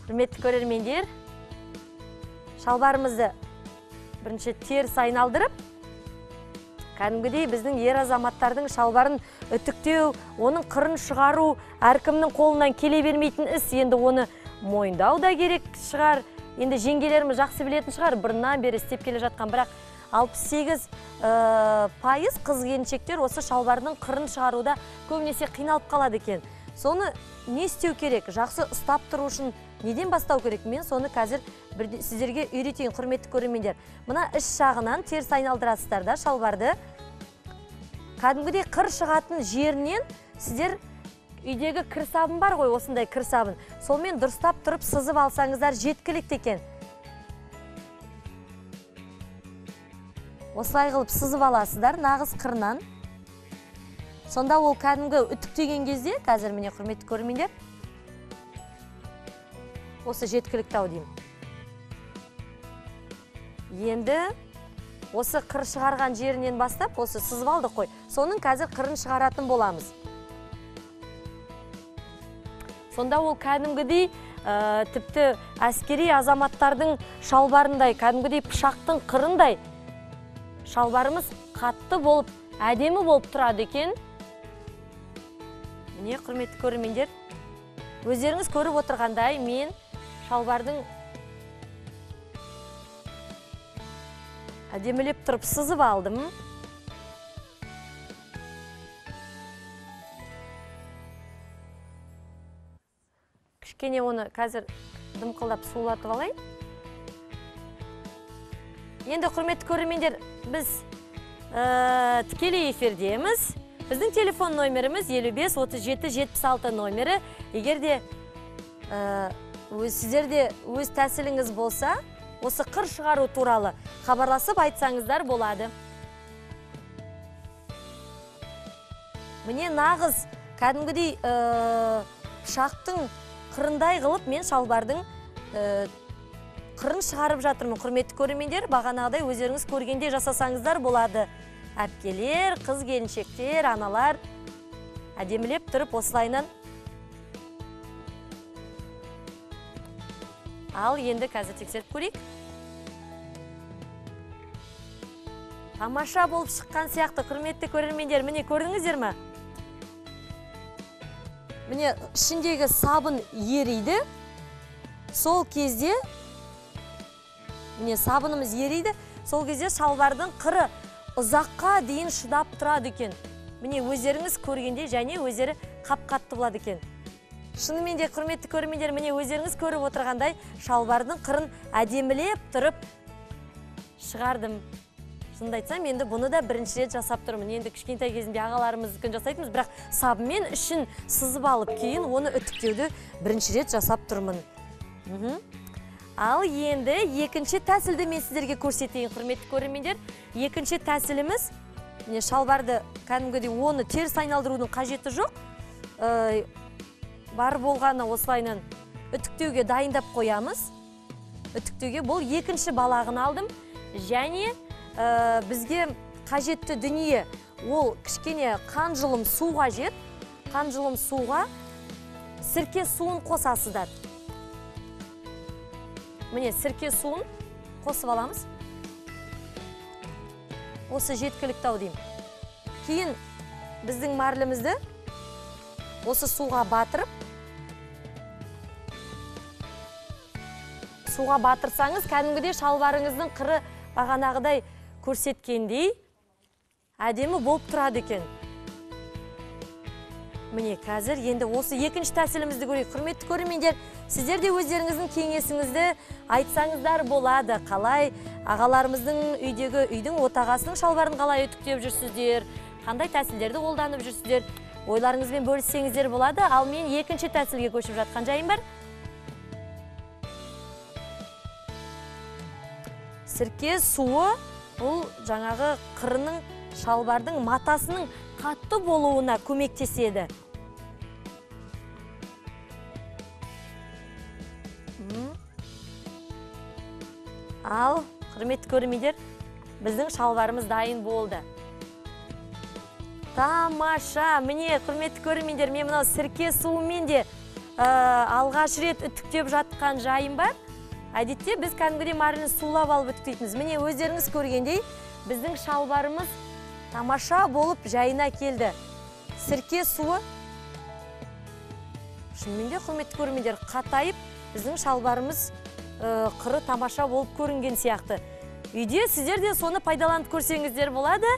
Құрметті көрермендер, шалбарымызды бірінші теріс айналдырып, кәдімгідей біздің ер азаматтардың шалбарын үтіктеу, оның қырын шығару, әркімнің қолынан келе бермейтін іс, енді оны мойындау да керек шығар. Енді жеңгелеріміз жақсы білетін шығар, бұрыннан бері істеп келе жатқан, бірақ 68% қыз келіншектер осы шалбарының қырын шығаруда көбінесе қиналып қалады екен. Соны не істеу керек? Жақсы ұстап тұру үшін неден бастау керек? Мен соны қазір сіздерге үйретейін, құрметті көрермендер. Мына іш жағынан теріс айналдырасыздар да шалбарды. Кәдімгідей қыр шығатын жерінен сіздер үйдегі кір сабын бар ғой, осындай кір сабын. Солмен дұрыстап тұрып сызып алсаңыздар жеткілікті екен. Осылай қылып сызып аласыздар нағыз қырынан. Сонда ол кәдімгі үтіктеген кезде, қазір міне құрметті көрермендер, осы жеткілікті ау деймін. Енді осы қыр шығарған жерінен бастап, осы сызып алдық қой. Соның қазір қырын шығаратын боламыз. Сонда ол кәдімгідей тіпті әскери азаматтардың шалбарындай, кәдімгідей пышақтың қырындай шалбарымыз қатты болып, әдемі болып тұрады екен. Міне, құрметті көрермендер, өздеріңіз көріп отырғандай, мен шалбардың әдемілеп тұрып сызып алдым. Кішкене оны қазір дымқылдап сулатып алайын. Енді, құрметті көрермендер, біз тікелей эфирдеміз. Біздің телефон номеріміз 55-37-76 номері. Егерде сіздерде өз тәсіліңіз болса, осы қыр шығару туралы хабарласып айтсаңыздар болады. Міне нағыз кәдімгідей пышақтың қырындай қылып мен шалбардың қырын шығарып жатырмын. Құрметті көрермендер, бағанағыдай өздеріңіз көргенде жасасаңыздар болады. Әпкелер, қыз келіншектер, аналар әдемілеп тұрып осылайынан. Ал енді қазір тексеріп көрейік. Тамаша болып шыққан сияқты, құрметті көрермендер, міне көрдіңіздер ме? Міне ішіндегі сабын ериді. Сол кезде, міне сабынымыз ериді. Сол кезде шалбардың қыры ұзаққа дейін шыдап тұрады екен. Міне өздеріңіз көргенде және өздері қап-қатты болады екен. Шынымен де, құрметті көрермендер, міне өздеріңіз көріп отырғандай шалбардың қырын әдемілеп тұрып шығардым. Шынымды айтсам, енді бұны да бірінші рет жасап тұрмын. Енді кішкентай кезінде ағаларымыздікін жасайтынбыз, бірақ сабымен ішін сызып алып, кейін оны үтіктеуді бірінші рет жасап тұрмын. Ал енді екінші тәсілді мен сіздерге көрсетейін, құрметті көрермендер. Екінші тәсіліміз, шалбарды кәдімгідей оны теріс айналдырудың қажеті жоқ. Бар болғаны осылайынан үтіктеуге дайындап қоямыз. Үтіктеуге бұл екінші балағын алдым. Және бізге қажетті дүние, ол кішкене қанжылым су қажет. Қанжылым суға сірке суын қосасыздар. Міне сірке суын қосып аламыз. Осы жеткілікті ау деймін. Кейін біздің марлімізді осы суға батырып, суға батырсаңыз, кәдімгідей шалбарыңыздың қыры бағанағыдай көрсеткендей әдемі болып тұрады екен. Міне қазір енді осы екінші тәсілімізді көрейік. Құрметті көрермендер, сіздер де өздеріңіздің кеңесіңізді айтсаңыздар болады. Қалай ағаларымыздың үйдің отағасының шалбарын қалай үтіктеп жүрсіздер, қандай тәсілдерді қолданып жүрсіздер, ойларыңызбен бөліссеңіздер болады. Ал мен екінші тәсілге көшіп жатқан жайым бар. Сірке суы бұл жаңағы қырының, шалбардың матасының қатты болуына көмектеседі. Ал, құрметті көрермендер, біздің шалбарымыз дайын болды. Тамаша, міне, құрметті көрермендер, мен мынау сірке суымен де алғаш рет үтіктеп жатқан жайым бар. Әдетте біз кәдімгідей марилін сулап алып үтіктейтінбіз. Міне өздеріңіз көргендей, біздің шалбарымыз тамаша болып жайына келді. Сірке суы, шынымен де құрметті көрермендер, қатайып, біздің шалбарымыз қыры тамаша болып көрінген сияқты. Үйде сіздер де соны пайдаланып көрсеңіздер болады.